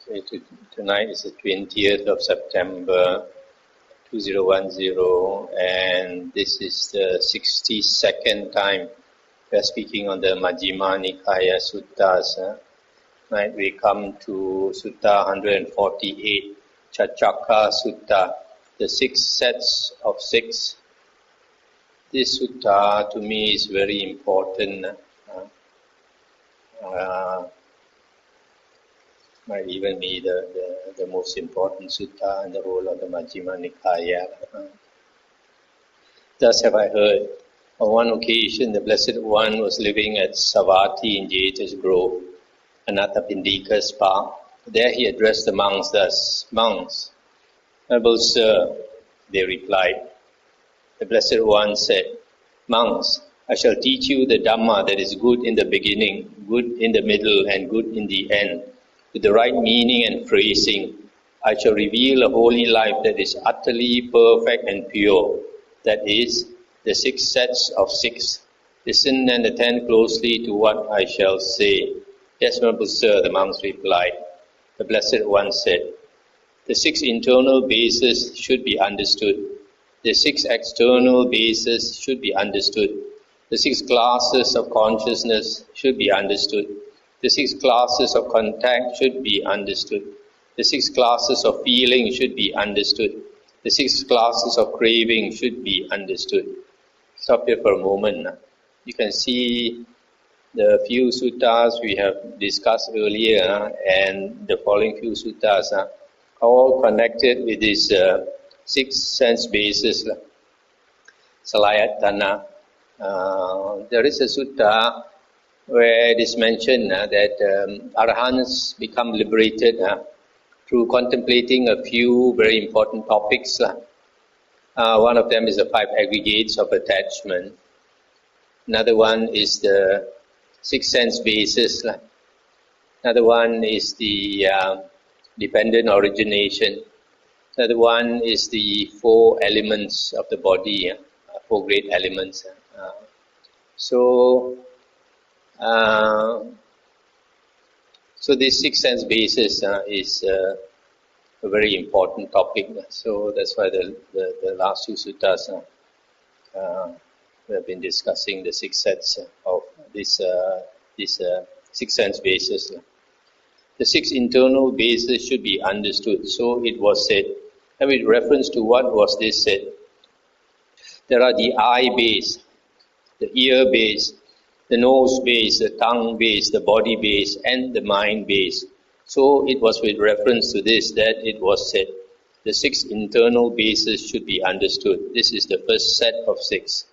Okay, tonight is the 20th of September 2010, and this is the 62nd time we are speaking on the Majjhima Nikaya Suttas. Tonight we come to Sutta 148, Chachakka Sutta, the 6 sets of 6. This sutta to me is very important. Might even be the most important sutta in the whole of the Majjhima Nikaya. Thus have I heard. On one occasion, the Blessed One was living at Savatthi in Jeta's Grove, Anathapindika's park. There he addressed the monks thus, "Monks, noble sir," they replied. The Blessed One said, "Monks, I shall teach you the Dhamma that is good in the beginning, good in the middle, and good in the end. With the right meaning and phrasing, I shall reveal a holy life that is utterly perfect and pure. That is, the 6 sets of 6. Listen and attend closely to what I shall say." "Yes, noble sir," the monks replied. The Blessed One said, "The 6 internal bases should be understood. The 6 external bases should be understood. The 6 classes of consciousness should be understood. The 6 classes of contact should be understood. The 6 classes of feeling should be understood. The 6 classes of craving should be understood." Stop here for a moment. You can see the few suttas we have discussed earlier and the following few suttas are all connected with this 6 sense bases. Salayatana. There is a sutta where it is mentioned that Arahants become liberated through contemplating a few very important topics. One of them is the 5 aggregates of attachment. Another one is the 6 sense bases. Another one is the dependent origination. Another one is the 4 elements of the body, 4 great elements. So this 6 sense basis is a very important topic. So that's why the last 2 suttas we have been discussing the 6 sets of this 6 sense basis. The 6 internal bases should be understood. So it was said. And with reference to what was this said? There are the eye base, the ear base, the nose base, the tongue base, the body base, and the mind base. So it was with reference to this that it was said, the 6 internal bases should be understood. This is the first set of 6.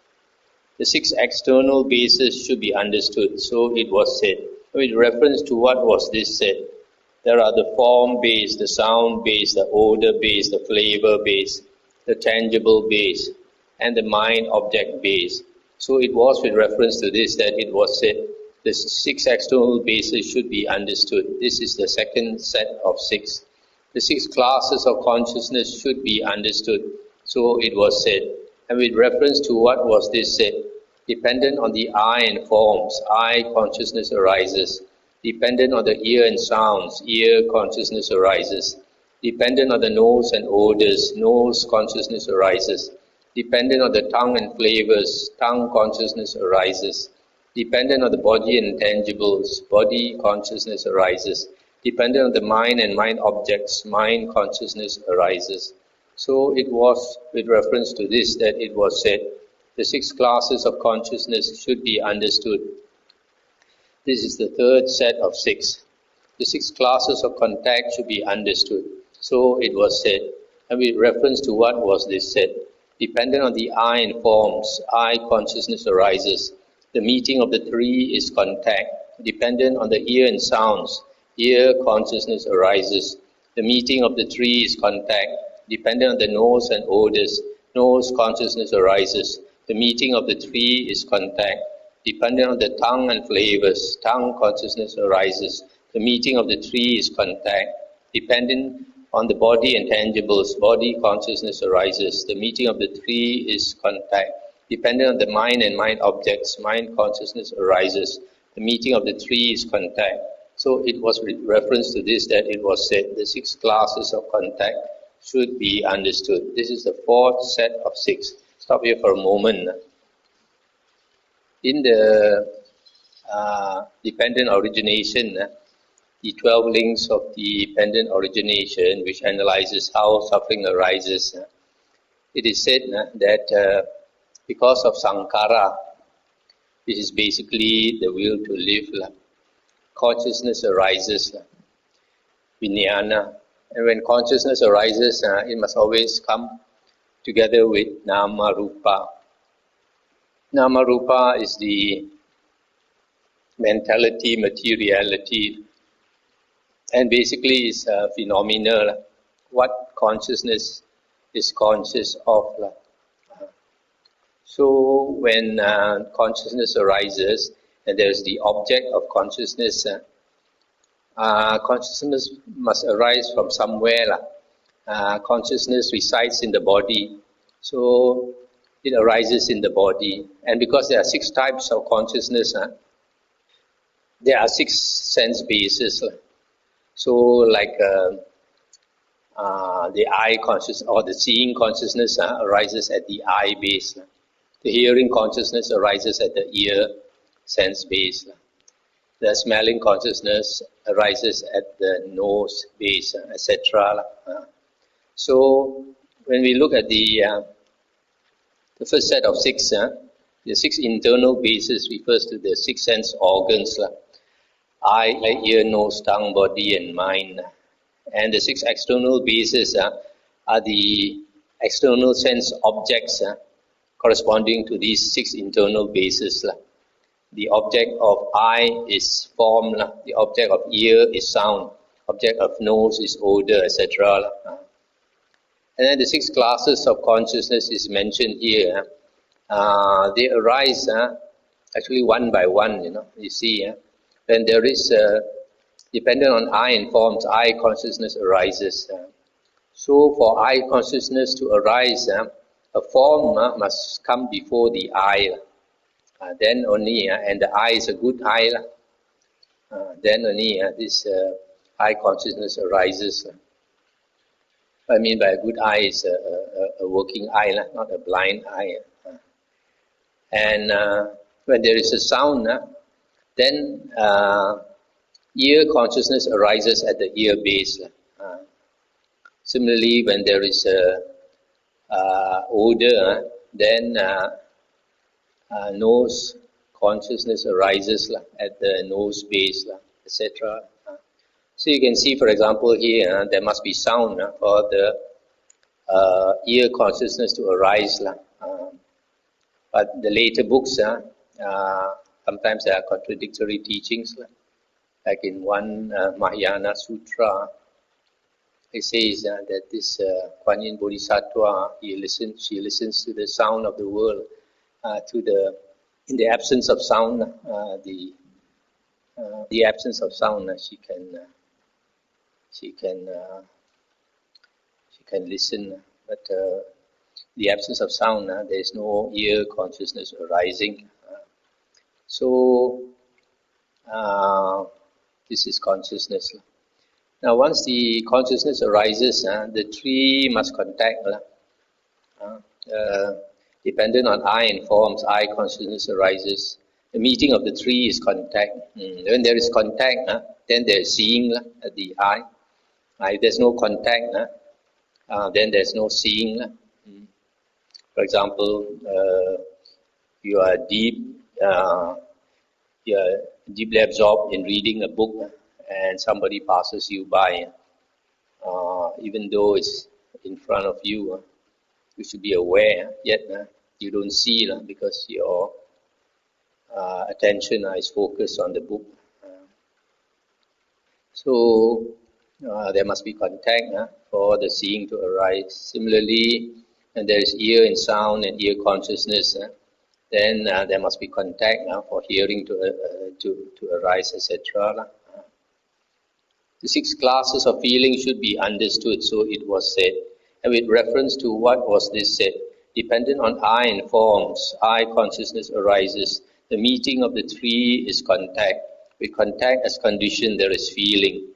The 6 external bases should be understood. So it was said. With reference to what was this said? There are the form base, the sound base, the odor base, the flavor base, the tangible base, and the mind object base. So it was with reference to this that it was said, the 6 external bases should be understood. This is the second set of 6. The 6 classes of consciousness should be understood. So it was said. And with reference to what was this said? Dependent on the eye and forms, eye consciousness arises. Dependent on the ear and sounds, ear consciousness arises. Dependent on the nose and odors, nose consciousness arises. Dependent on the tongue and flavors, tongue consciousness arises. Dependent on the body and intangibles, body consciousness arises. Dependent on the mind and mind objects, mind consciousness arises. So it was with reference to this that it was said, the 6 classes of consciousness should be understood. This is the third set of 6. The 6 classes of contact should be understood. So it was said, and with reference to what was this said? Dependent on the eye and forms, eye consciousness arises. The meeting of the 3 is contact. Dependent on the ear and sounds, ear consciousness arises. The meeting of the 3 is contact. Dependent on the nose and odors, nose consciousness arises. The meeting of the 3 is contact. Dependent on the tongue and flavors, tongue consciousness arises. The meeting of the 3 is contact. Dependent on the body and tangibles, body consciousness arises. The meeting of the 3 is contact. Dependent on the mind and mind objects, mind consciousness arises. The meeting of the 3 is contact. So it was reference to this that it was said the 6 classes of contact should be understood. This is the 4th set of 6. Stop here for a moment. In the dependent origination, the 12 links of the dependent origination, which analyzes how suffering arises, it is said that because of sankhara, which is basically the will to live, consciousness arises, vijnana. And when consciousness arises, it must always come together with nama rupa. Nama rupa is the mentality, materiality, and basically is phenomenal. What consciousness is conscious of. So when consciousness arises, and there is the object of consciousness, consciousness must arise from somewhere. Consciousness resides in the body, so it arises in the body. And because there are 6 types of consciousness, there are 6 sense bases. So like the eye consciousness or the seeing consciousness arises at the eye base. The hearing consciousness arises at the ear sense base. The smelling consciousness arises at the nose base, etc. So when we look at the first set of 6, the 6 internal bases refers to the 6 sense organs, eye, ear, nose, tongue, body, and mind. And the 6 external bases are the external sense objects corresponding to these 6 internal bases. The object of eye is form, the object of ear is sound, object of nose is odor, etc. And then the 6 classes of consciousness is mentioned here. They arise actually one by one, you see. When there is, dependent on eye and forms, eye consciousness arises. So for eye consciousness to arise, a form must come before the eye. Then only, and the eye is a good eye, then only this eye consciousness arises. I mean by a good eye is a working eye, not a blind eye. And when there is a sound, then ear consciousness arises at the ear base. Similarly, when there is a odor, then nose consciousness arises at the nose base, etc. So you can see, for example, here there must be sound for the ear consciousness to arise. But the later books, sometimes there are contradictory teachings. Like in one Mahayana Sutra, it says that this Kuan Yin Bodhisattva, she listens to the sound of the world. In the absence of sound, the absence of sound, she can listen. But the absence of sound, there is no ear consciousness arising. So this is consciousness. Now, once the consciousness arises, the 3 must contact. Dependent on eye and forms, eye consciousness arises. The meeting of the 3 is contact. When there is contact, then there is seeing at the eye. If there's no contact, then there's no seeing. For example, you are deeply absorbed in reading a book, and somebody passes you by, even though it's in front of you. You should be aware, yet you don't see because your attention is focused on the book. So there must be contact for the seeing to arise. Similarly, when there is ear and sound and ear consciousness, then there must be contact for hearing to arise, etc. The 6 classes of feeling should be understood, so it was said. And with reference to what was this said, dependent on eye and forms, eye consciousness arises. The meeting of the 3 is contact. With contact as condition, there is feeling.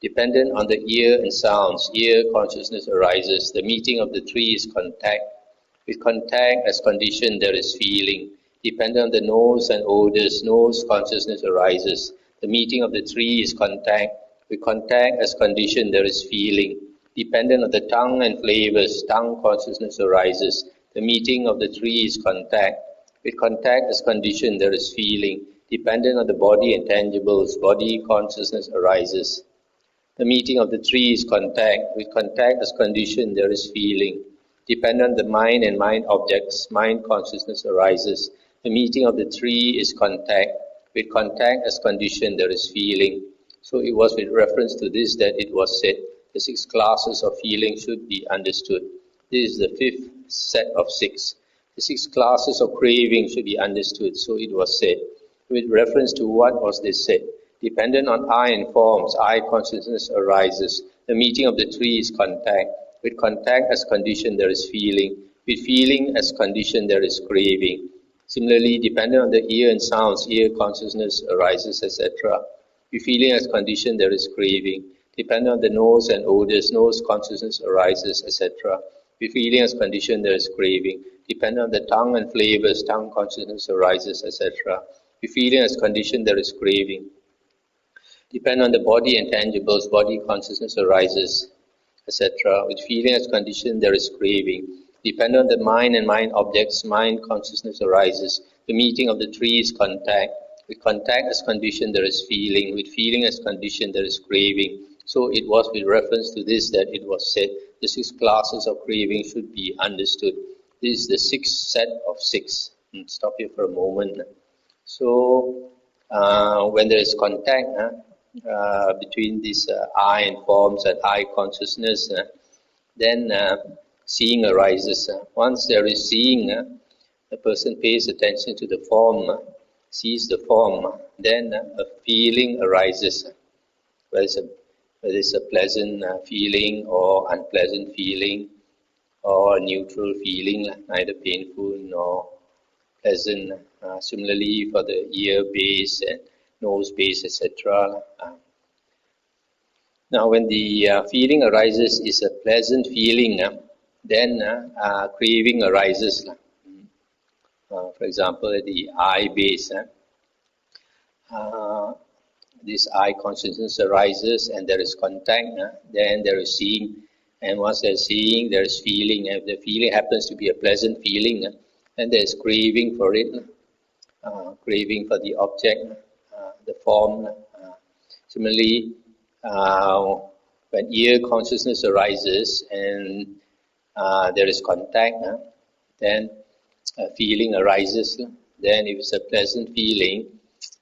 Dependent on the ear and sounds, ear consciousness arises. The meeting of the three is contact. With contact as condition, there is feeling. Dependent on the nose and odors, nose consciousness arises. The meeting of the three is contact. With contact as condition, there is feeling. Dependent on the tongue and flavors, tongue consciousness arises. The meeting of the three is contact. With contact as condition, there is feeling. Dependent on the body and tangibles, body consciousness arises. The meeting of the three is contact. With contact as condition, there is feeling. Dependent on the mind and mind objects, mind consciousness arises. The meeting of the three is contact. With contact as condition, there is feeling. So it was with reference to this that it was said, the 6 classes of feeling should be understood. This is the 5th set of 6. The 6 classes of craving should be understood. So it was said. With reference to what was this said? Dependent on eye and forms, eye consciousness arises. The meeting of the three is contact. With contact as condition, there is feeling. With feeling as condition, there is craving. Similarly, dependent on the ear and sounds, ear consciousness arises, etc. With feeling as condition, there is craving. Dependent on the nose and odors, nose consciousness arises, etc. With feeling as condition, there is craving. Dependent on the tongue and flavors, tongue consciousness arises, etc. With feeling as condition, there is craving. Dependent on the body and tangibles, body consciousness arises, etc. With feeling as condition, there is craving. Dependent on the mind and mind objects, mind consciousness arises. The meeting of the three is contact. With contact as condition, there is feeling. With feeling as condition, there is craving. So it was with reference to this that it was said, the 6 classes of craving should be understood. This is the 6th set of 6. Stop here for a moment. So when there is contact between these eye and forms and eye consciousness, then seeing arises. Once there is seeing, the person pays attention to the form, sees the form, then a feeling arises. Whether it's a pleasant feeling or unpleasant feeling or neutral feeling, neither painful nor pleasant. Similarly for the ear base and nose base, etc. Now when the feeling arises is a pleasant feeling, then craving arises. For example, the eye base. This eye consciousness arises and there is contact, then there is seeing, and once there is seeing, there is feeling. If the feeling happens to be a pleasant feeling, then there is craving for it, craving for the object, the form. Similarly, when ear consciousness arises and there is contact, then a feeling arises. Then if it's a pleasant feeling,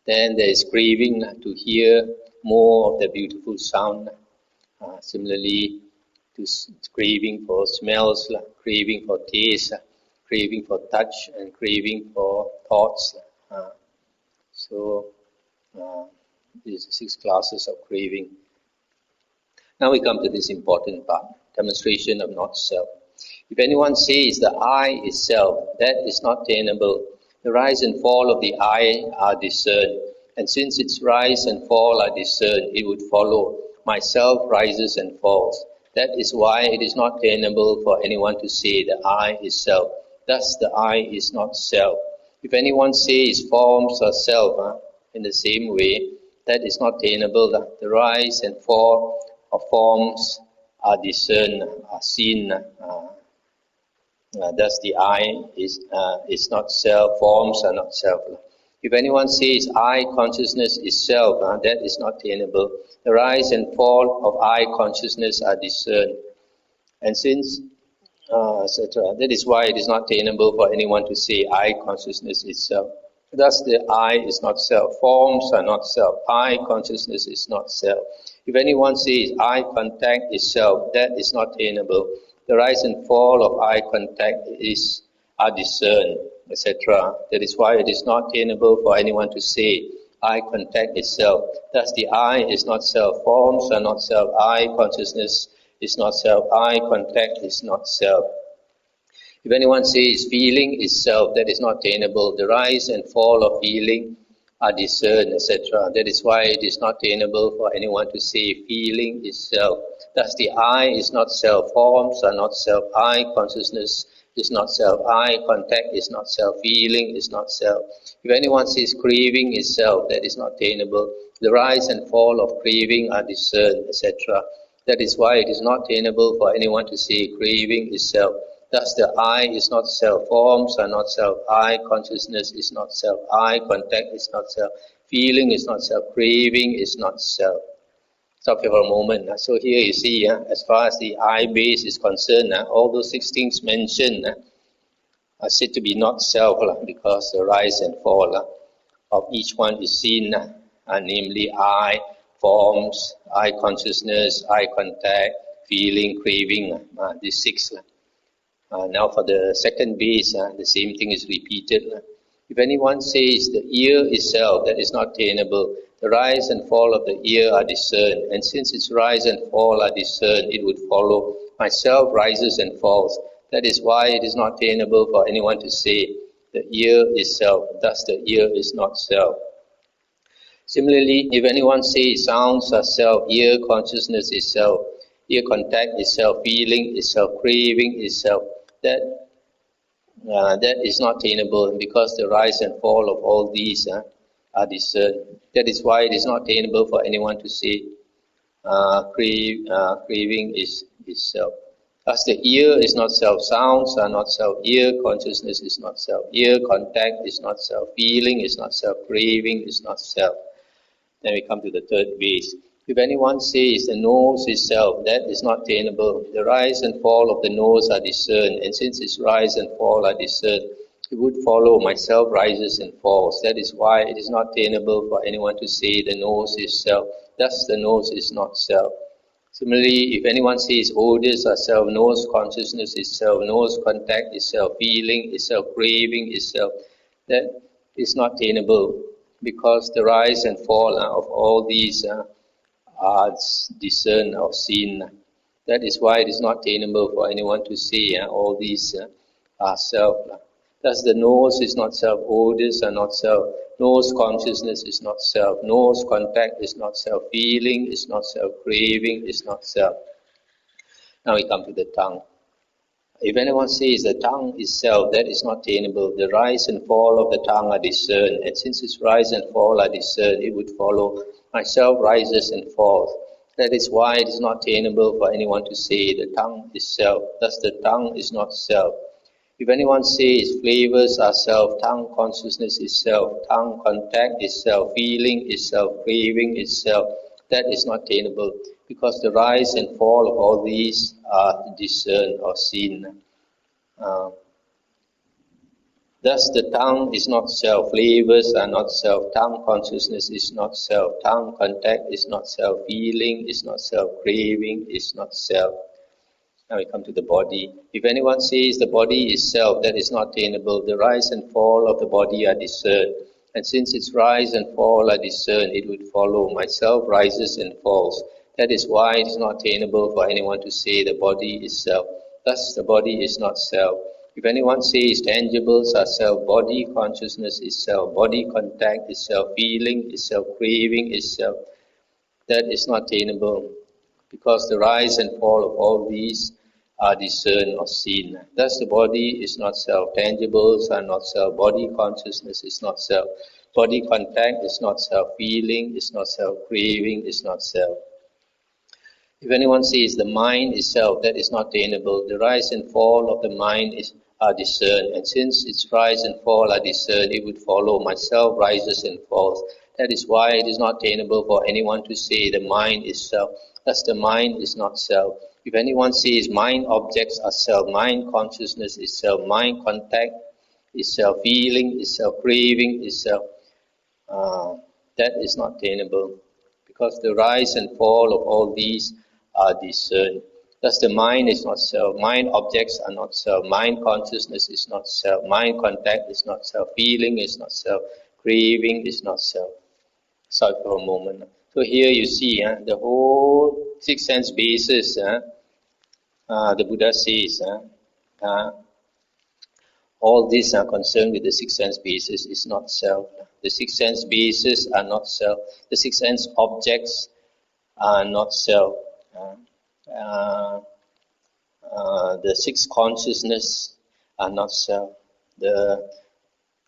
then there is craving to hear more of the beautiful sound. Similarly, to craving for smells, craving for taste, craving for touch, and craving for thoughts. So these are 6 classes of craving. Now we come to this important part, demonstration of not self. If anyone says the I is self, that is not attainable. The rise and fall of the I are discerned, and since its rise and fall are discerned, it would follow myself rises and falls. That is why it is not attainable for anyone to say the I is self. Thus the I is not self. If anyone says forms are self, in the same way, that is not attainable. The rise and fall of forms are discerned, are seen. Thus the I is not self, forms are not self. If anyone says I consciousness is self, that is not attainable. The rise and fall of I consciousness are discerned. And since, etc., that is why it is not attainable for anyone to say I consciousness is self. Thus the I is not self, forms are not self, I consciousness is not self. If anyone says I contact is self, that is not attainable. The rise and fall of eye contact are discerned, etc. That is why it is not attainable for anyone to say, eye contact is self. Thus the I is not self, forms are not self, eye consciousness is not self, eye contact is not self. If anyone says feeling is self, that is not attainable. The rise and fall of feeling are discerned, etc. That is why it is not attainable for anyone to say feeling is self. Thus the I is not self, forms are not self, I consciousness is not self, I contact is not self, feeling is not self. If anyone says craving is self, that is not attainable. The rise and fall of craving are discerned, etc. That is why it is not attainable for anyone to say craving is self. Thus the I is not self, forms are not self, I consciousness is not self, I contact is not self, feeling is not self, craving is not self. Stop here for a moment. So here you see, as far as the I base is concerned, all those 6 things mentioned are said to be not self, because the rise and fall of each one is seen, namely I, forms, I consciousness, I contact, feeling, craving, these 6. Now for the second base, the same thing is repeated. If anyone says the ear is self, that is not attainable. The rise and fall of the ear are discerned, and since its rise and fall are discerned, it would follow myself rises and falls. That is why it is not attainable for anyone to say the ear is self, thus the ear is not self. Similarly, if anyone says sounds are self, ear consciousness is self, ear contact is self, feeling is self, craving is self, that is not attainable, because the rise and fall of all these are discerned. That is why it is not attainable for anyone to say craving is self. As the ear is not self, sounds are not self, ear consciousness is not self, ear contact is not self, feeling is not self, craving is not self. Then we come to the third base. If anyone says the nose is self, that is not attainable. The rise and fall of the nose are discerned, and since its rise and fall are discerned, it would follow myself rises and falls. That is why it is not attainable for anyone to say the nose is self. Thus the nose is not self. Similarly, if anyone says odors are self, nose consciousness is self, nose contact is self, feeling is self, craving is self, that is not attainable, because the rise and fall of all these are discerned or seen. That is why it is not attainable for anyone to say all these are self. Thus the nose is not self, odors are not self, nose consciousness is not self, nose contact is not self, feeling is not self, craving is not self. Now we come to the tongue. If anyone says the tongue is self, that is not attainable. The rise and fall of the tongue are discerned, and since its rise and fall are discerned, it would follow myself rises and falls. That is why it is not attainable for anyone to say the tongue is self. Thus the tongue is not self. If anyone says flavors are self, tongue consciousness is self, tongue contact is self, feeling is self, craving is self, that is not attainable, because the rise and fall of all these are discerned or seen. Thus the tongue is not self, flavors are not self, tongue consciousness is not self, tongue contact is not self, feeling is not self, craving is not self. Now we come to the body. If anyone says the body is self, that is not attainable. The rise and fall of the body are discerned. And since its rise and fall are discerned, it would follow myself rises and falls. That is why it is not attainable for anyone to say the body is self. Thus the body is not self. If anyone says tangibles are self, body consciousness is self, body contact is self, feeling is self, craving is self, that is not attainable, because the rise and fall of all these are discerned or seen. Thus the body is not self, tangibles are not self, body consciousness is not self, body contact is not self, feeling is not self, craving is not self. If anyone says the mind is self, that is not attainable. The rise and fall of the mind are discerned, and since its rise and fall are discerned, it would follow myself rises and falls. That is why it is not attainable for anyone to say the mind is self. Thus the mind is not self. If anyone says mind objects are self, mind consciousness is self, mind contact is self, feeling is self, craving is self, that is not attainable, because the rise and fall of all these are discerned. Thus the mind is not self, mind objects are not self, mind consciousness is not self, mind contact is not self, feeling is not self, craving is not self. Stop for a moment. So here you see the whole 6 sense basis, the Buddha says, All these are concerned with the six sense bases is not self. The six sense bases are not self. The six sense objects are not self. The six consciousness are not self. The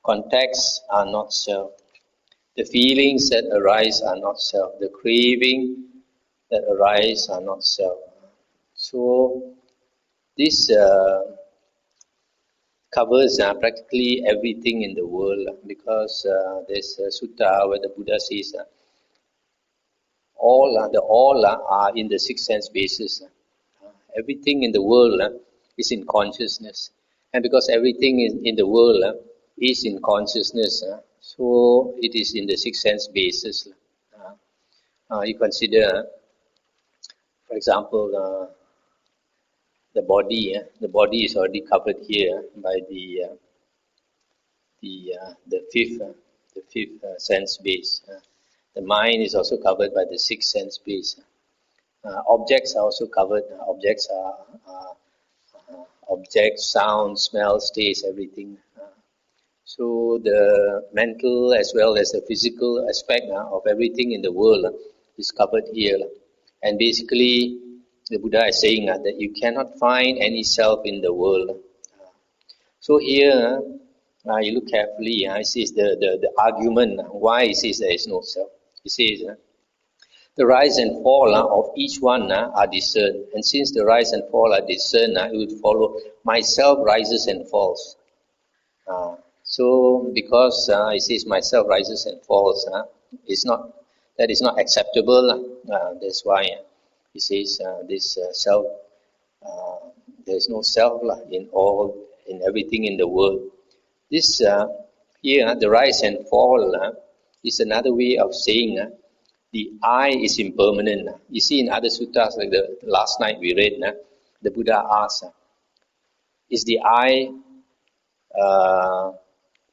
contexts are not self. The feelings that arise are not self. The craving that arise are not self. So this covers practically everything in the world, because there's a sutta where the Buddha says all are in the six sense basis. Everything in the world is in consciousness, and because everything in the world is in consciousness, so it is in the six sense basis. You consider, for example, the body. The body is already covered here by the fifth sense base. The mind is also covered by the sixth sense base. Objects are also covered. Objects are objects, sound, smell, taste, everything. So the mental as well as the physical aspect of everything in the world is covered here. And basically, the Buddha is saying that you cannot find any self in the world. So here, you look carefully, it says the argument why he says there is no self. He says, the rise and fall of each one are discerned. And since the rise and fall are discerned, it would follow myself rises and falls. So because it says myself rises and falls, that is not acceptable. That's why he says this self. There is no self in everything in the world. This here, the rise and fall is another way of saying the I is impermanent. You see in other suttas, like the last night we read, the Buddha asked, is the I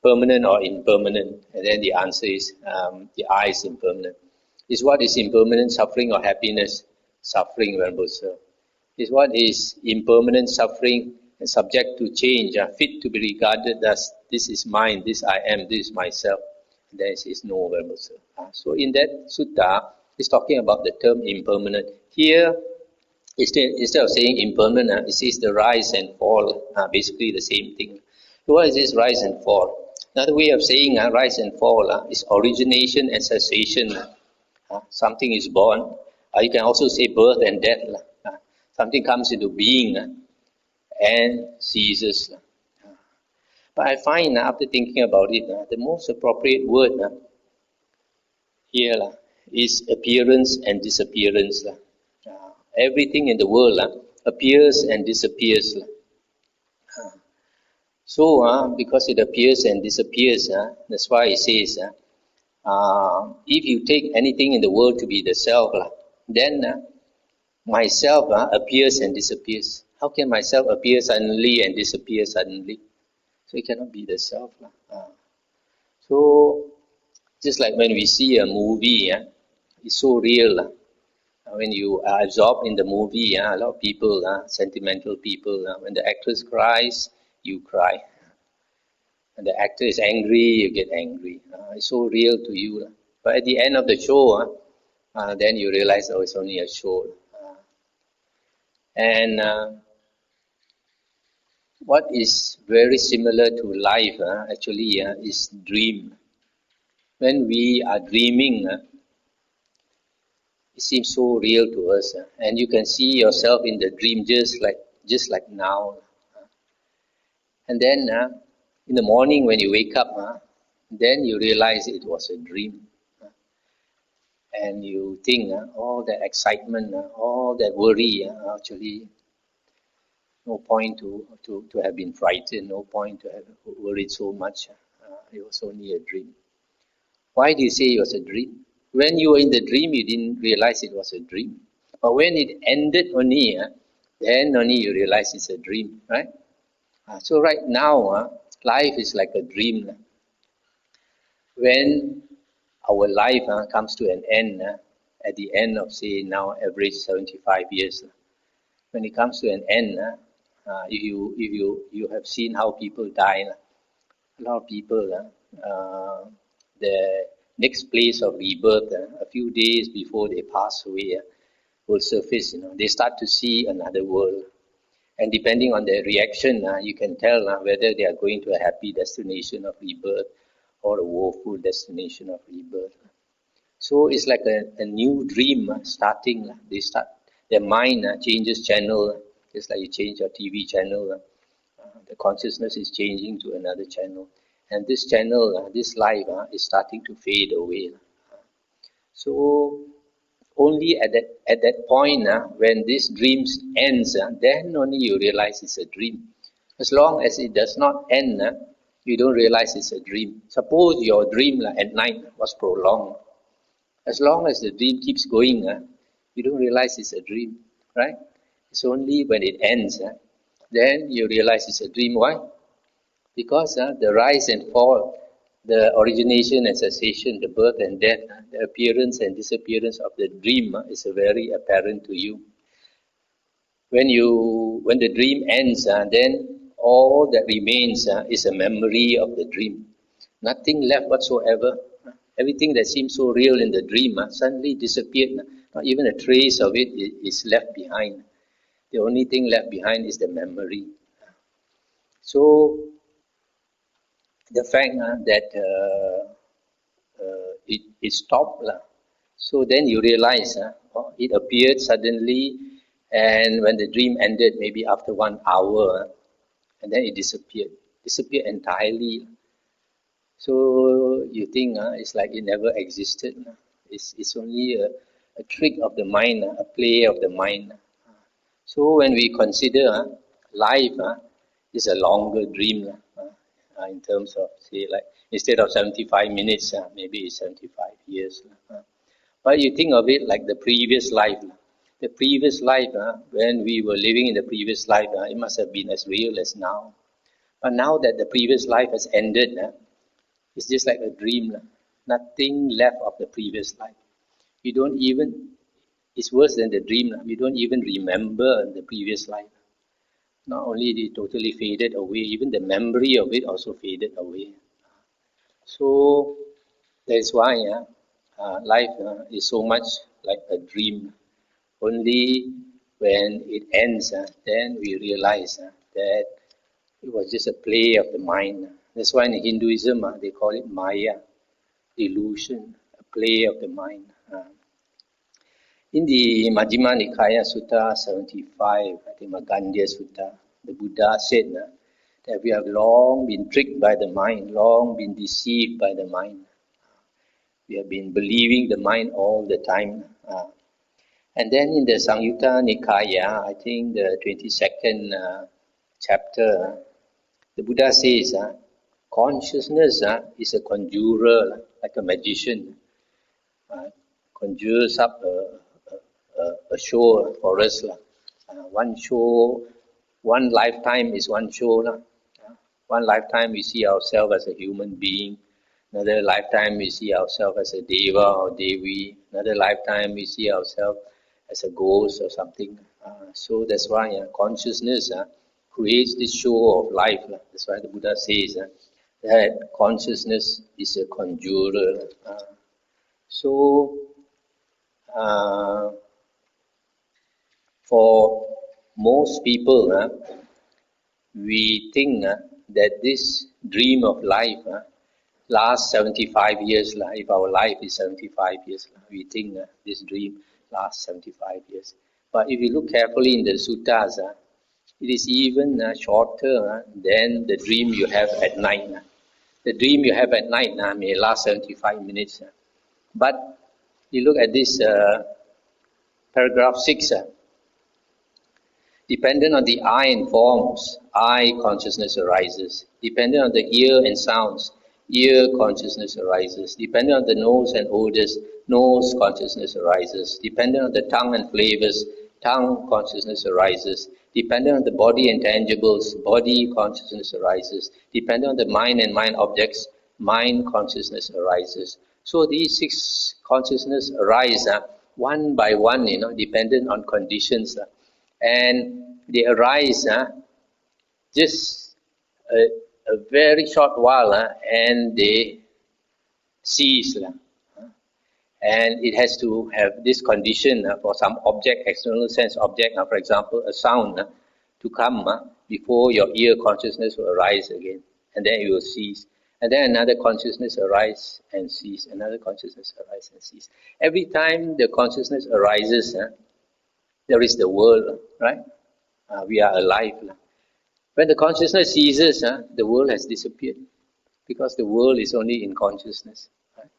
permanent or impermanent? And then the answer is, the I is impermanent. Is what is impermanent suffering or happiness? Suffering, Venerable Sir. Is what is impermanent suffering and subject to change, fit to be regarded as this is mine, this I am, this is myself? And then it says no, Venerable Sir. So in that sutta, it's talking about the term impermanent. Here, instead of saying impermanent, it says the rise and fall, basically the same thing. So what is this rise and fall? Another way of saying rise and fall is origination and cessation. Something is born. You can also say birth and death. Something comes into being and ceases. But I find after thinking about it, the most appropriate word here is appearance and disappearance. Everything in the world appears and disappears. So, because it appears and disappears, that's why it says, if you take anything in the world to be the self, then myself appears and disappears. How can myself appear suddenly and disappear suddenly? So it cannot be the self. So, just like when we see a movie, it's so real. When you are absorbed in the movie, a lot of people, sentimental people, when the actress cries, you cry. When the actor is angry, you get angry. It's so real to you. But at the end of the show, then you realize, oh, it's only a show. And what is very similar to life, actually, is dream. When we are dreaming, it seems so real to us, and you can see yourself in the dream just like now. And then in the morning when you wake up, then you realize it was a dream. And you think all that excitement, all that worry, actually no point to have been frightened, no point to have worried so much. It was only a dream. Why do you say it was a dream? When you were in the dream, you didn't realize it was a dream. But when it ended only, then only you realize it's a dream, right? So right now, life is like a dream. When our life comes to an end, at the end of, say, now average 75 years, when it comes to an end, If you have seen how people die, a lot of people, the next place of rebirth, a few days before they pass away, will surface. They start to see another world, and depending on their reaction, you can tell whether they are going to a happy destination of rebirth or a woeful destination of rebirth. So it's like a new dream starting. They start, their mind changes channel. It's like you change your TV channel. The consciousness is changing to another channel. And this channel, this life is starting to fade away. So only at that point, when this dream ends, then only you realize it's a dream. As long as it does not end, you don't realize it's a dream. Suppose your dream at night was prolonged. As long as the dream keeps going, you don't realize it's a dream, right? It's only when it ends, then you realize it's a dream. Why? Because the rise and fall, the origination and cessation, the birth and death, the appearance and disappearance of the dream is very apparent to you. When the dream ends, then all that remains is a memory of the dream. Nothing left whatsoever. Everything that seemed so real in the dream suddenly disappeared. Not even a trace of it is left behind. The only thing left behind is the memory. So the fact that it stopped, so then you realize it appeared suddenly, and when the dream ended, maybe after 1 hour, and then it disappeared entirely. So you think it's like it never existed. It's only a trick of the mind, a play of the mind. So when we consider life is a longer dream, in terms of, say, like instead of 75 minutes, maybe it's 75 years. But you think of it like the previous life. The previous life, when we were living in the previous life, it must have been as real as now. But now that the previous life has ended, it's just like a dream. Nothing left of the previous life. You don't even, it's worse than the dream. You don't even remember the previous life. Not only did it totally faded away, even the memory of it also faded away. So that's why life is so much like a dream. Only when it ends, then we realize that it was just a play of the mind. That's why in Hinduism, they call it Maya, delusion, a play of the mind. In the Majjhima Nikaya Sutta 75, I think Magandhya Sutta, the Buddha said that we have long been tricked by the mind, long been deceived by the mind. We have been believing the mind all the time. And then in the Samyutta Nikaya, I think the 22nd chapter, the Buddha says, consciousness is a conjurer, like a magician, conjures up a show for us. One show, one lifetime is one show. One lifetime we see ourselves as a human being. Another lifetime we see ourselves as a deva or devi. Another lifetime we see ourselves as a ghost or something. So that's why consciousness creates this show of life. That's why the Buddha says that consciousness is a conjurer. So for most people, we think that this dream of life lasts 75 years. If our life is 75 years, we think this dream lasts 75 years. But if you look carefully in the suttas, it is even shorter than the dream you have at night. The dream you have at night may last 75 minutes. But you look at this paragraph 6. Dependent on the eye and forms, eye consciousness arises. Dependent on the ear and sounds, ear consciousness arises. Dependent on the nose and odors, nose consciousness arises. Dependent on the tongue and flavors, tongue consciousness arises. Dependent on the body and tangibles, body consciousness arises. Dependent on the mind and mind objects, mind consciousness arises. So these 6 consciousness arise one by one, dependent on conditions. And they arise just a very short while and they cease. And it has to have this condition for some object, external sense object, for example, a sound, to come before your ear consciousness will arise again. And then it will cease. And then another consciousness arise and cease. Another consciousness arise and cease. Every time the consciousness arises, there is the world, right? We are alive. When the consciousness ceases, the world has disappeared. Because the world is only in consciousness. Right?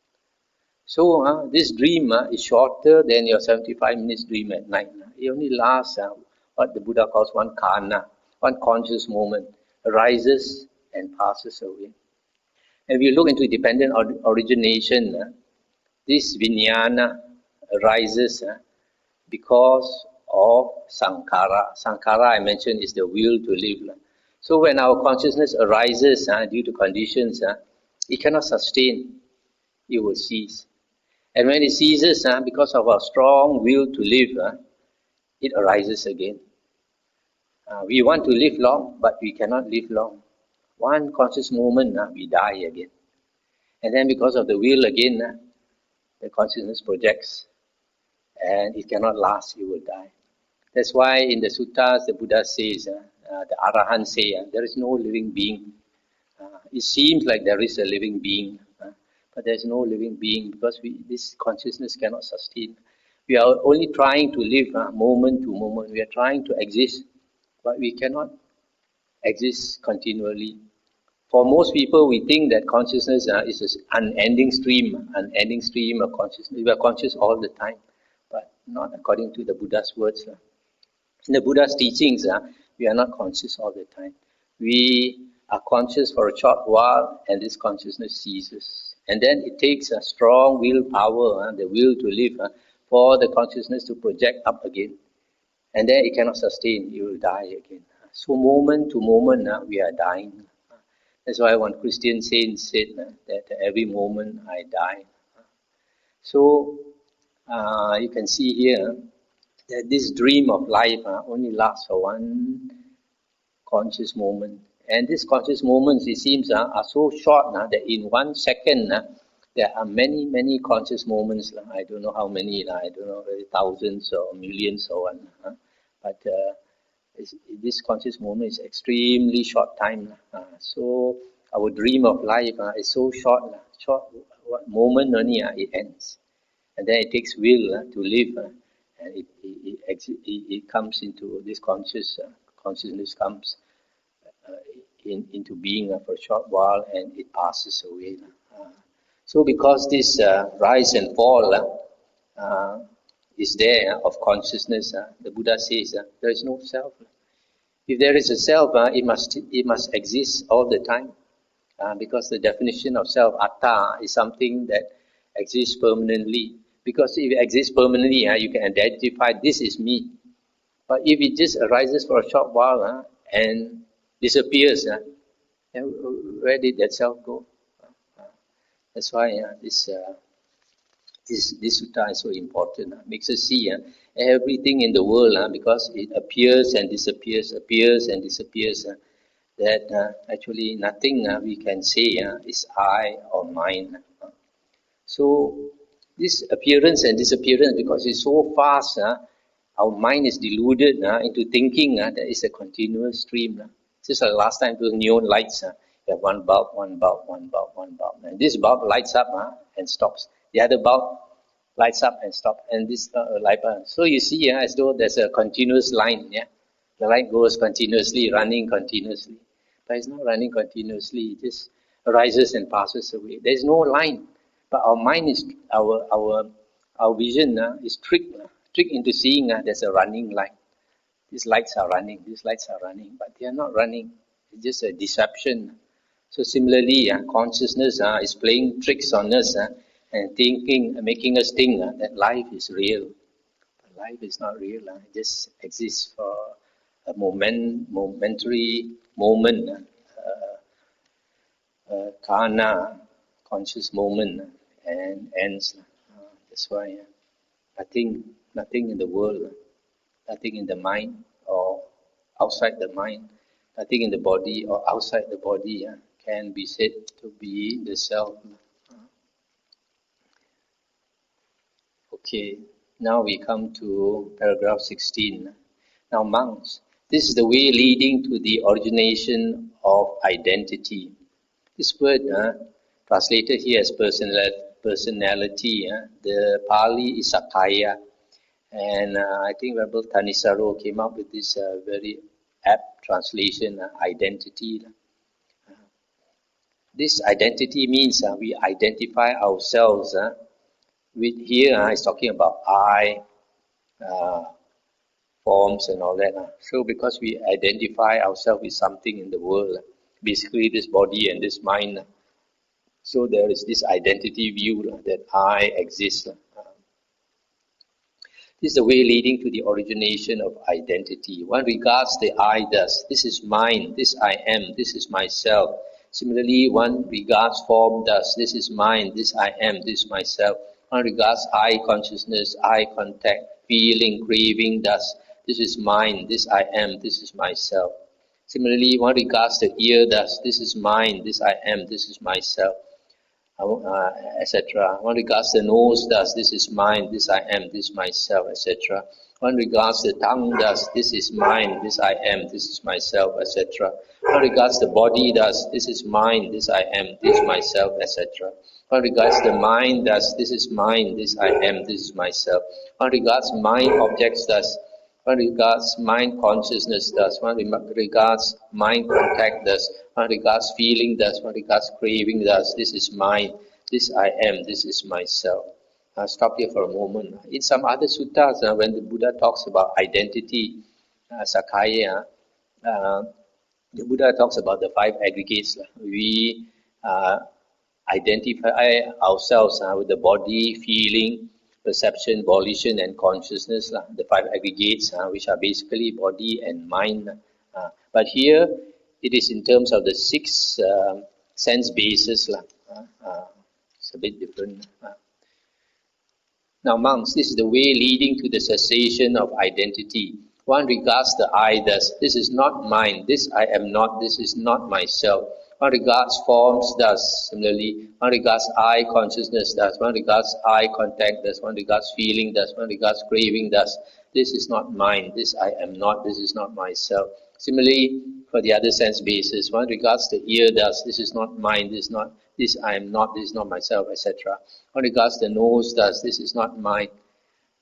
So this dream is shorter than your 75 minutes dream at night. It only lasts what the Buddha calls one kana, one conscious moment, arises and passes away. If you look into dependent origination, this vijnana arises because of sankhara. Sankhara, I mentioned, is the will to live. So when our consciousness arises due to conditions, it cannot sustain, it will cease. And when it ceases, because of our strong will to live, it arises again. We want to live long, but we cannot live long. One conscious moment, we die again. And then because of the will again, the consciousness projects. And it cannot last, it will die. That's why in the suttas, the Buddha says, the Arahants say, there is no living being. It seems like there is a living being, but there is no living being because this consciousness cannot sustain. We are only trying to live moment to moment. We are trying to exist, but we cannot exist continually. For most people, we think that consciousness is an unending stream of consciousness. We are conscious all the time, but not according to the Buddha's words. In the Buddha's teachings, we are not conscious all the time. We are conscious for a short while, and this consciousness ceases. And then it takes a strong willpower, the will to live, for the consciousness to project up again. And then it cannot sustain, it will die again. So moment to moment, we are dying. That's why one Christian saint said that every moment I die. So you can see here that this dream of life only lasts for one conscious moment. And these conscious moments, it seems, are so short that in 1 second, there are many, many conscious moments. I don't know how many, I don't know, thousands or millions or one. But this conscious moment is extremely short time. So our dream of life is so short moment only, it ends. And then it takes will to live, and it comes into this consciousness comes into being for a short while, and it passes away. So because this rise and fall is there of consciousness, the Buddha says there is no self. If there is a self, it must exist all the time, because the definition of self, atta, is something that exists permanently. Because if it exists permanently, you can identify this is me. But if it just arises for a short while and disappears, then where did that self go? That's why this sutta is so important. Makes us see everything in the world, because it appears and disappears, that actually nothing we can say is I or mine. So this appearance and disappearance, because it's so fast, our mind is deluded into thinking that it's a continuous stream. Just like last time, those neon lights, you have one bulb, and this bulb lights up and stops. The other bulb lights up and stops, and this light bulb. So you see, as though there's a continuous line. The light goes continuously, running continuously, but it's not running continuously. It just arises and passes away. There's no line. But our mind is our vision is tricked into seeing there's a running line. These lights are running, but they are not running. It's just a deception. So similarly, consciousness is playing tricks on us and making us think that life is real. But life is not real. It just exists for a momentary moment, kana, conscious moment, and ends. That's why nothing in the world, nothing in the mind or outside the mind Nothing in the body or outside the body can be said to be the self. Okay, now we come to paragraph 16. Now, monks, this is the way leading to the origination of identity. This word, translated here as personality, the Pali is Sakaya. And I think Rebel Thanissaro came up with this very apt translation, identity. This identity means we identify ourselves with, here is talking about I, forms and all that. So because we identify ourselves with something in the world, basically this body and this mind, so there is this identity view that I exist. This is the way leading to the origination of identity. One regards the I thus, this is mine, this I am, this is myself. Similarly, one regards form thus, this is mine, this I am, this is myself. One regards eye consciousness, eye contact, feeling, craving thus, this is mine, this I am, this is myself. Similarly, one regards the ear thus, this is mine, this I am, this is myself. Etc. One regards the nose thus, this is mine, this I am, this is myself, etc. One regards the tongue thus, this is mine, this I am, this is myself, etc. One regards the body thus, this is mine, this I am, this is myself, etc. One regards the mind thus, this is mine, this I am, this is myself. One regards mind objects thus, one regards mind consciousness thus, one regards mind contact thus, one regards feeling thus, one regards craving thus, this is mine, this I am, this is myself. I'll stop here for a moment. In some other suttas, when the Buddha talks about identity, Sakaya, the Buddha talks about the 5 aggregates. We identify ourselves with the body, feeling, perception, volition and consciousness, the 5 aggregates, which are basically body and mind. But here, it is in terms of the 6 sense bases. It's a bit different. Now, monks, this is the way leading to the cessation of identity. One regards the I thus, this is not mine, this I am not, this is not myself. One regards forms thus, similarly, one regards eye consciousness thus, one regards eye contact thus, one regards feeling thus, one regards craving thus. This is not mine, this I am not, this is not myself. Similarly, for the other sense basis, one regards the ear thus, this is not mine, this I am not, this is not myself, etc. One regards the nose thus, this is not mine,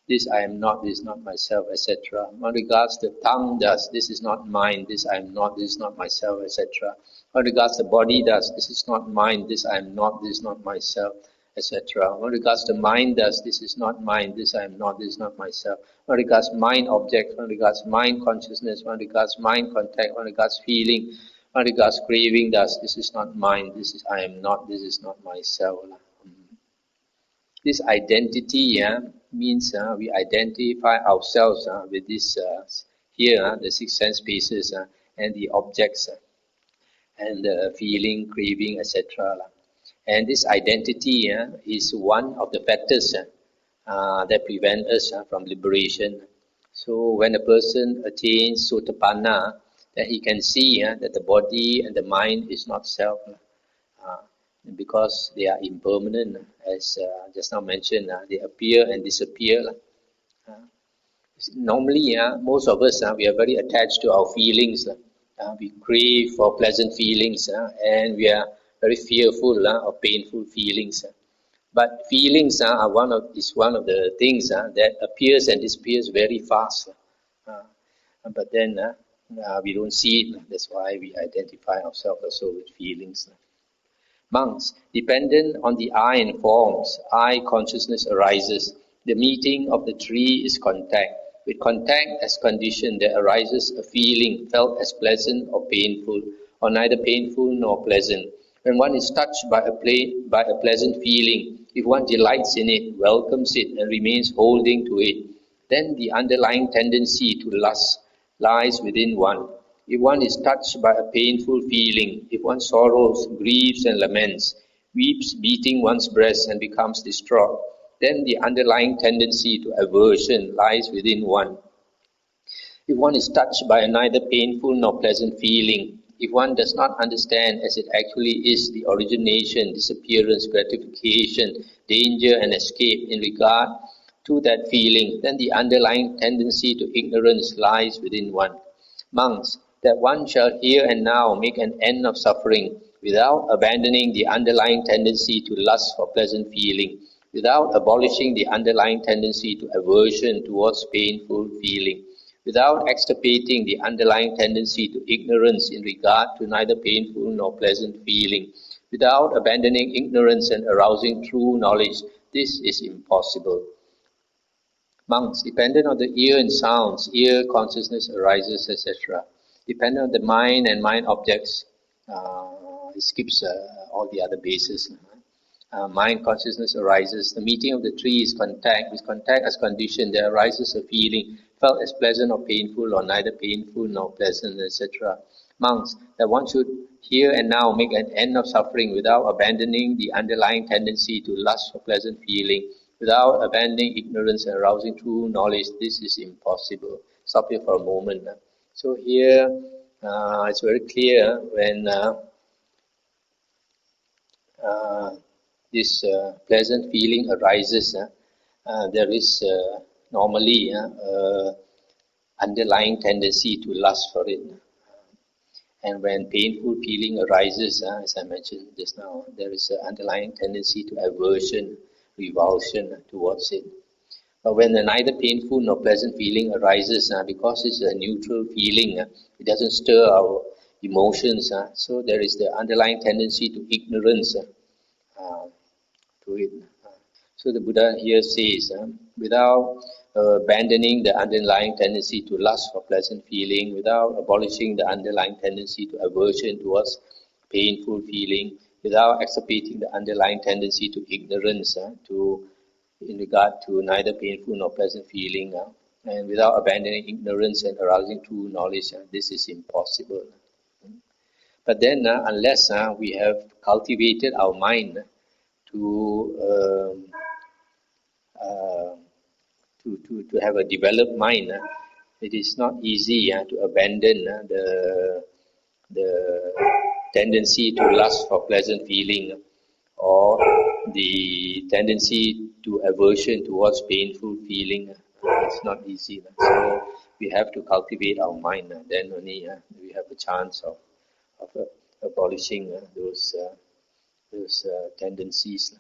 this I am not, this is not myself, etc. One regards the tongue thus, this is not mine, this I am not, this is not myself, etc. One regards the body thus, this is not mine, this I am not, this is not myself, etc. One regards the mind thus, this is not mine, this I am not, this is not myself. One regards mind object, one regards mind consciousness, one regards mind contact, one regards feeling, one regards craving thus, this is not mine, this is I am not, this is not myself. This identity means we identify ourselves with this here, the 6 sense bases and the objects and the feeling, craving, etc. And this identity is one of the factors that prevent us from liberation. So when a person attains Sotapanna, then he can see that the body and the mind is not self. Because they are impermanent, as just now mentioned, they appear and disappear. Normally, most of us, we are very attached to our feelings. We crave for pleasant feelings, and we are very fearful of painful feelings. But feelings are one of the things that appears and disappears very fast. But then we don't see it. That's why we identify ourselves also with feelings. Monks, dependent on the I and forms, I consciousness arises. The meeting of the three is contact. With contact as condition, there arises a feeling felt as pleasant or painful, or neither painful nor pleasant. When one is touched by a pleasant feeling, if one delights in it, welcomes it, and remains holding to it, then the underlying tendency to lust lies within one. If one is touched by a painful feeling, if one sorrows, grieves and laments, weeps beating one's breast and becomes distraught, then the underlying tendency to aversion lies within one. If one is touched by a neither painful nor pleasant feeling, if one does not understand as it actually is the origination, disappearance, gratification, danger and escape in regard to that feeling, then the underlying tendency to ignorance lies within one. Monks, that one shall here and now make an end of suffering without abandoning the underlying tendency to lust for pleasant feeling, without abolishing the underlying tendency to aversion towards painful feeling, without extirpating the underlying tendency to ignorance in regard to neither painful nor pleasant feeling, without abandoning ignorance and arousing true knowledge, this is impossible. Monks, dependent on the ear and sounds, ear consciousness arises, etc. Dependent on the mind and mind objects, it skips all the other bases. Mind consciousness arises. The meeting of the three is contact. With contact as condition, there arises a feeling felt as pleasant or painful, or neither painful nor pleasant, etc. Monks, that one should here and now make an end of suffering without abandoning the underlying tendency to lust for pleasant feeling, without abandoning ignorance and arousing true knowledge, this is impossible. Stop here for a moment. So here, it's very clear when this pleasant feeling arises, there is normally underlying tendency to lust for it. And when painful feeling arises, as I mentioned just now, there is an underlying tendency to aversion, revulsion towards it. But when neither painful nor pleasant feeling arises, because it's a neutral feeling, it doesn't stir our emotions, so there is the underlying tendency to ignorance to it. So the Buddha here says, without abandoning the underlying tendency to lust for pleasant feeling, without abolishing the underlying tendency to aversion towards painful feeling, without extirpating the underlying tendency to ignorance, in regard to neither painful nor pleasant feeling, and without abandoning ignorance and arousing true knowledge, this is impossible. But then, unless we have cultivated our mind to have a developed mind, it is not easy to abandon the tendency to lust for pleasant feeling, or the tendency to aversion towards painful feeling. It's not easy. So we have to cultivate our mind. Then only we have a chance of abolishing those tendencies.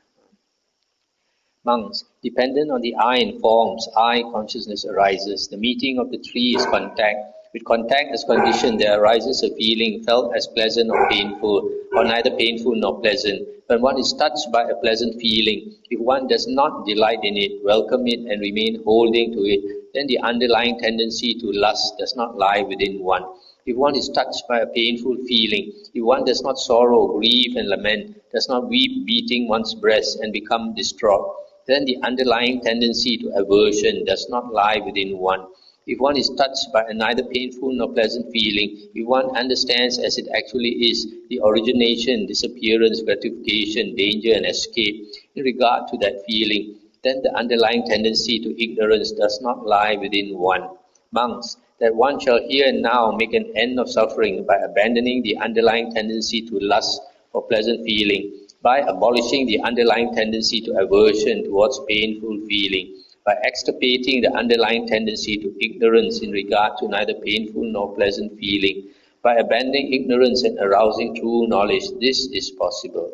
Monks, dependent on the I and forms, I consciousness arises. The meeting of the three is contact. With contact as condition, there arises a feeling felt as pleasant or painful, or neither painful nor pleasant. When one is touched by a pleasant feeling, if one does not delight in it, welcome it, and remain holding to it, then the underlying tendency to lust does not lie within one. If one is touched by a painful feeling, if one does not sorrow, grieve, and lament, does not weep, beating one's breast and become distraught, then the underlying tendency to aversion does not lie within one. If one is touched by a neither painful nor pleasant feeling, if one understands as it actually is the origination, disappearance, gratification, danger, and escape in regard to that feeling, then the underlying tendency to ignorance does not lie within one. Monks, that one shall here and now make an end of suffering by abandoning the underlying tendency to lust for pleasant feeling, by abolishing the underlying tendency to aversion towards painful feeling, by extirpating the underlying tendency to ignorance in regard to neither painful nor pleasant feeling, by abandoning ignorance and arousing true knowledge, this is possible.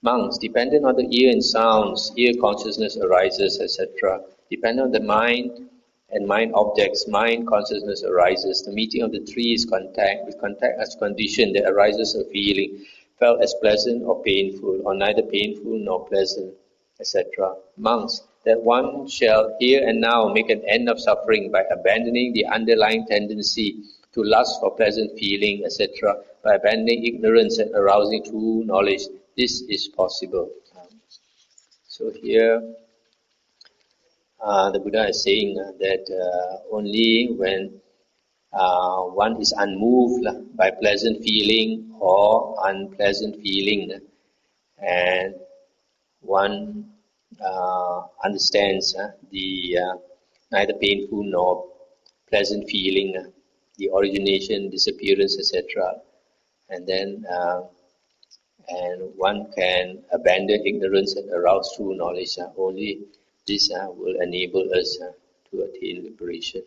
Monks, dependent on the ear and sounds, ear consciousness arises, etc. Dependent on the mind and mind objects, mind consciousness arises. The meeting of the three is contact. With contact as condition, there arises a feeling felt as pleasant or painful, or neither painful nor pleasant, etc. Monks, that one shall here and now make an end of suffering by abandoning the underlying tendency to lust for pleasant feeling, etc., by abandoning ignorance and arousing true knowledge. This is possible. So here, the Buddha is saying that only when one is unmoved by pleasant feeling or unpleasant feeling, and one understands the neither painful nor pleasant feeling, the origination, disappearance, etc. And then and one can abandon ignorance and arouse true knowledge. Only this will enable us to attain liberation.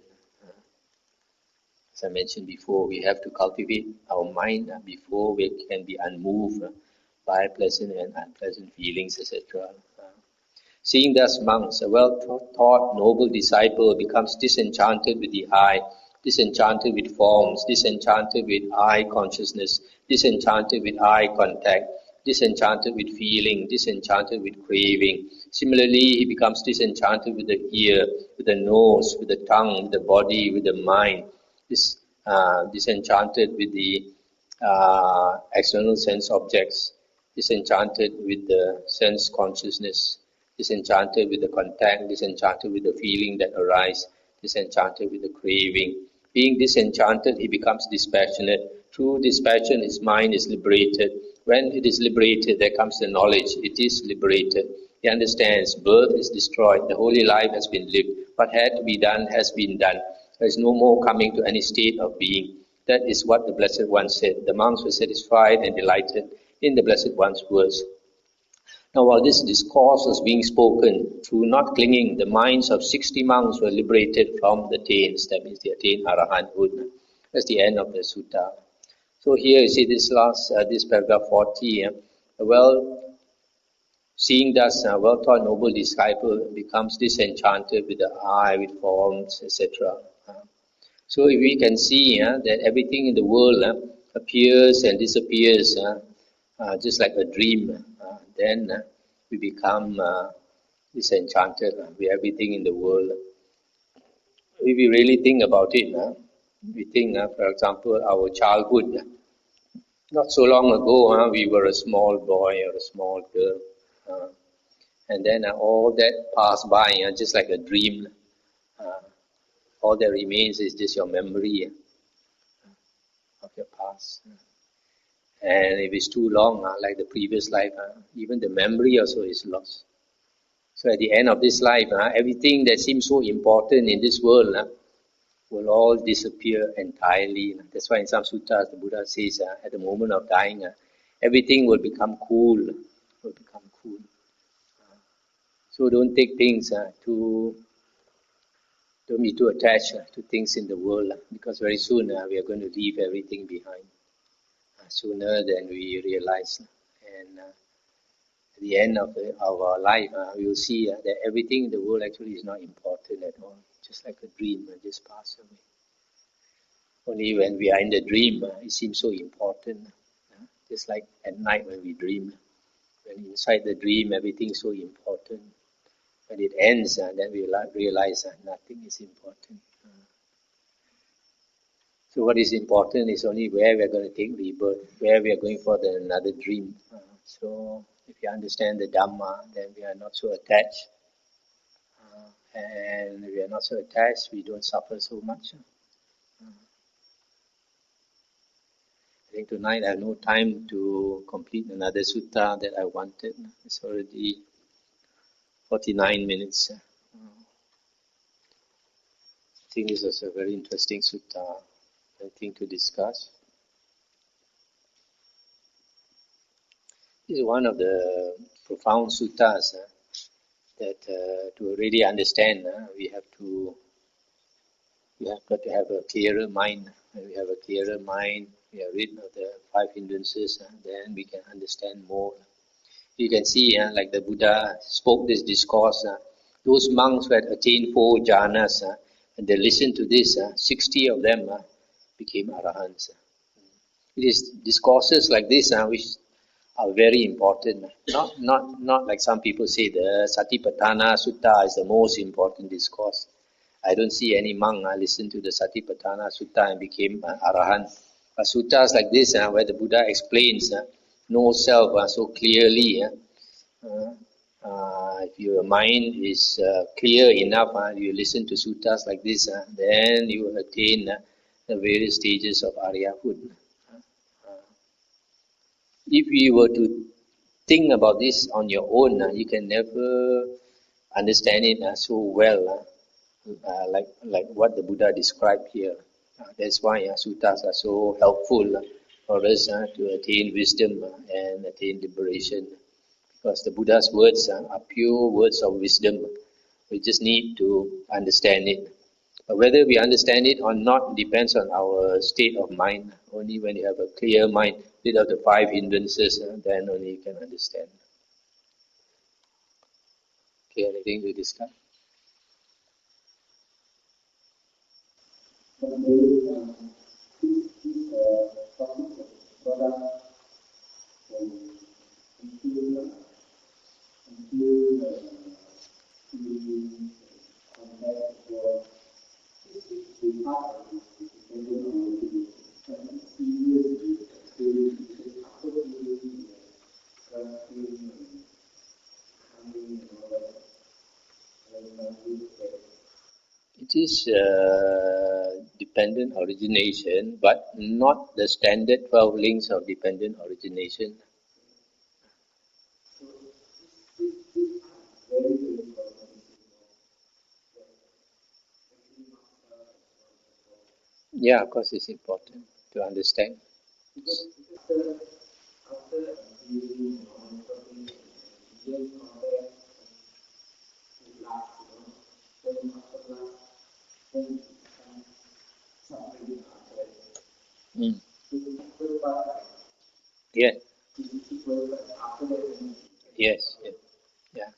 As I mentioned before, we have to cultivate our mind before we can be unmoved by pleasant and unpleasant feelings, etc. Seeing thus monks, a well-taught noble disciple becomes disenchanted with the eye, disenchanted with forms, disenchanted with eye consciousness, disenchanted with eye contact, disenchanted with feeling, disenchanted with craving. Similarly, he becomes disenchanted with the ear, with the nose, with the tongue, with the body, with the mind, disenchanted with the external sense objects, disenchanted with the sense consciousness, disenchanted with the contact, disenchanted with the feeling that arises, disenchanted with the craving. Being disenchanted, he becomes dispassionate. Through dispassion, his mind is liberated. When it is liberated, there comes the knowledge. It is liberated. He understands birth is destroyed. The holy life has been lived. What had to be done has been done. There is no more coming to any state of being. That is what the Blessed One said. The monks were satisfied and delighted in the Blessed One's words. Now, while this discourse was being spoken, through not clinging, the minds of 60 monks were liberated from the taints. That means they attained arahanthood. That's the end of the sutta. So here you see this paragraph 40. Seeing thus, a well-taught noble disciple becomes disenchanted with the eye, with forms, etc. So if we can see that everything in the world appears and disappears just like a dream, then we become disenchanted with everything in the world. If we really think about it, we think, for example, our childhood. Not so long ago, we were a small boy or a small girl. And then all that passed by just like a dream. All that remains is just your memory of your past. And if it's too long, like the previous life, even the memory also is lost. So at the end of this life, everything that seems so important in this world will all disappear entirely. That's why in some suttas the Buddha says at the moment of dying, everything will become cool. So don't take things don't be too attached to things in the world, because very soon we are going to leave everything behind. Sooner than we realize. And at the end of our life, we will see that everything in the world actually is not important at all. Just like a dream, just pass away. Only when we are in the dream, it seems so important. Just like at night when we dream. When inside the dream, everything is so important. When it ends, then we realize nothing is important. So what is important is only where we are going to take rebirth, where we are going for another dream. So if you understand the Dhamma, then we are not so attached. And if we are not so attached, we don't suffer so much. I think tonight I have no time to complete another sutta that I wanted. It's already 49 minutes. I think this is a very interesting sutta. Thing to discuss. This is one of the profound suttas that to really understand, we have got to have a clearer mind. When we have a clearer mind, we are rid of the 5 hindrances, then we can understand more. You can see, like the Buddha spoke this discourse, those monks who had attained 4 jhanas, and they listened to this, 60 of them became arahants. It is discourses like this which are very important. Not like some people say the Satipatthana Sutta is the most important discourse. I don't see any monk listen to the Satipatthana Sutta and became arahant. But suttas like this where the Buddha explains no self so clearly. If your mind is clear enough, you listen to suttas like this, then you will attain the various stages of Aryahood. If you were to think about this on your own, you can never understand it so well like what the Buddha described here. That's why suttas are so helpful for us to attain wisdom and attain liberation. Because the Buddha's words are pure words of wisdom. We just need to understand it. But whether we understand it or not depends on our state of mind. Only when you have a clear mind, rid of the five hindrances, then only you can understand. Okay, anything to discuss? It is dependent origination, but not the standard 12 links of dependent origination. Yeah, of course, it's important to understand. Mm. Yeah. Yes. Yes. Yeah.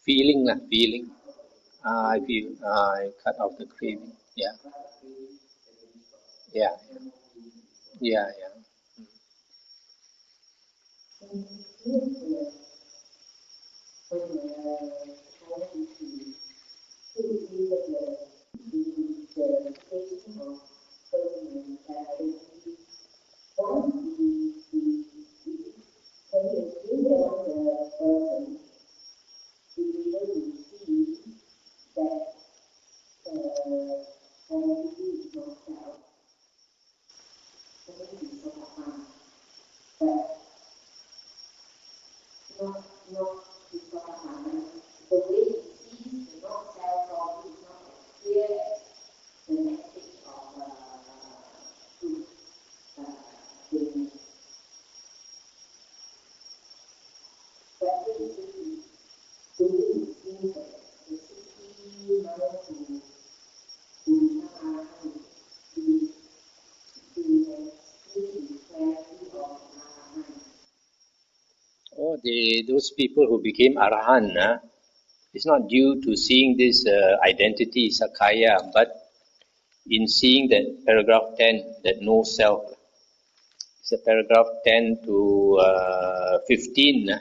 Feeling, feeling. I feel I cut off the craving. Yeah. Yeah. Yeah. Yeah. Oh, those people who became arahant, it's not due to seeing this identity, sakaya, but in seeing that paragraph 10, that no self. It's a paragraph 10 to 15.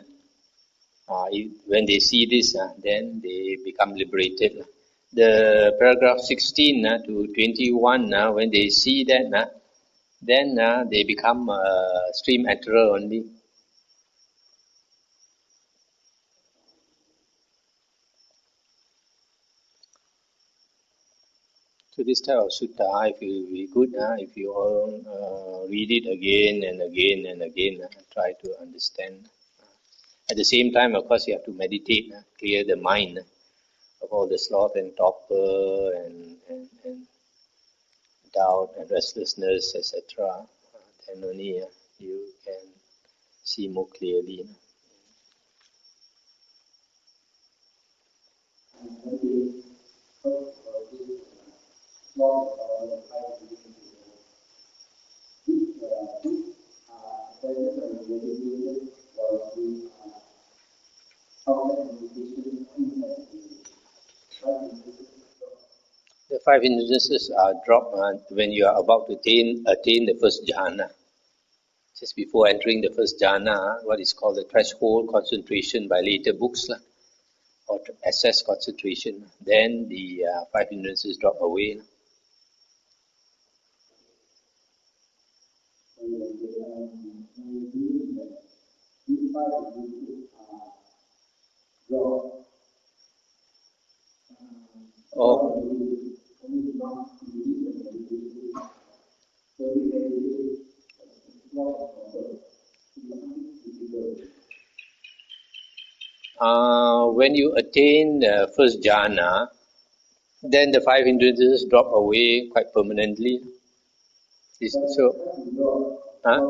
When they see this, then they become liberated. The paragraph 16 to 21, when they see that, then they become stream enterer only. So this type of sutta, if you be good, if you all read it again and again and again, try to understand. At the same time, of course, you have to meditate, clear the mind of all the sloth and torpor and doubt and restlessness, etc. Then only you can see more clearly. The five hindrances are dropped when you are about to attain the first jhana. Just before entering the first jhana, what is called the threshold concentration by later books, or assess concentration, then the five hindrances drop away. Oh, When you attain the first jhana, then the five hindrances drop away quite permanently. So, huh?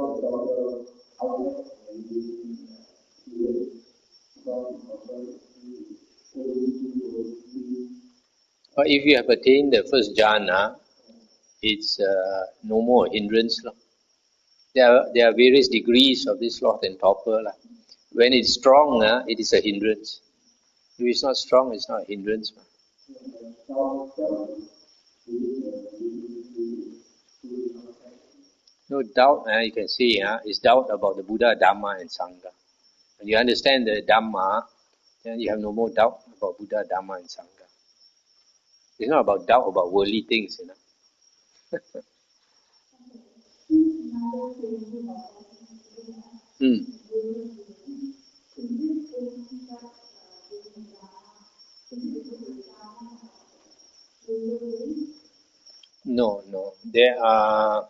But if you have attained the first jhana, it's no more hindrance. There are various degrees of this sloth and torpor. When it's strong, it is a hindrance. If it's not strong, it's not a hindrance. No doubt, you can see, is doubt about the Buddha, Dhamma, and Sangha. When you understand the Dhamma, then you have no more doubt about Buddha, Dhamma, and Sangha. It's not about doubt about worldly things, Hmm. No. There are,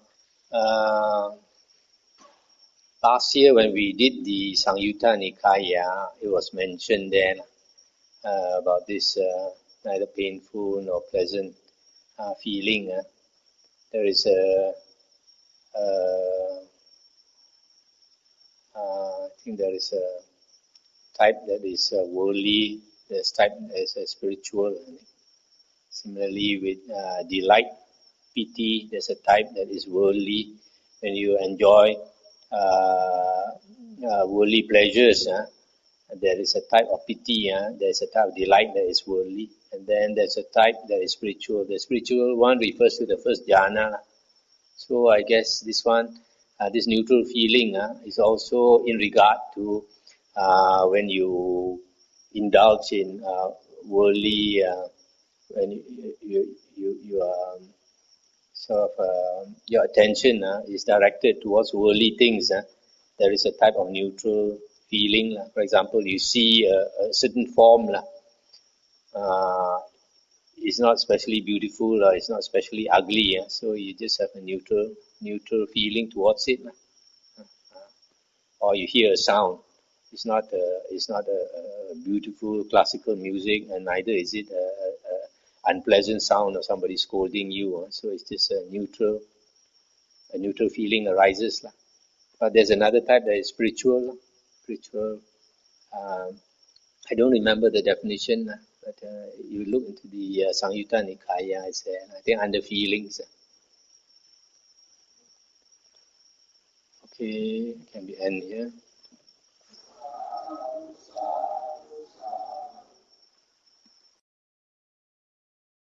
last year when we did the Samyutta Nikaya, it was mentioned there about this neither painful nor pleasant feeling. There is I think there is a type that is worldly, there's type that is spiritual. Similarly with delight, pity, there's a type that is worldly. When you enjoy worldly pleasures, there is a type of pity, there's a type of delight that is worldly, and then there's a type that is spiritual. The spiritual one refers to the first jhana. So I guess this one, this neutral feeling is also in regard to when you indulge in worldly, when you sort of your attention is directed towards worldly things. There is a type of neutral feeling. For example, you see a certain form. It's not especially beautiful or it's not especially ugly. So you just have a neutral feeling towards it. Or you hear a sound. It's not a beautiful classical music, and neither is it a unpleasant sound of somebody scolding you. So it's just a neutral feeling arises. But there's another type that is spiritual. Spiritual. I don't remember the definition, but you look into the Samyutta Nikaya, it's there. I think under feelings. Okay, can we end here?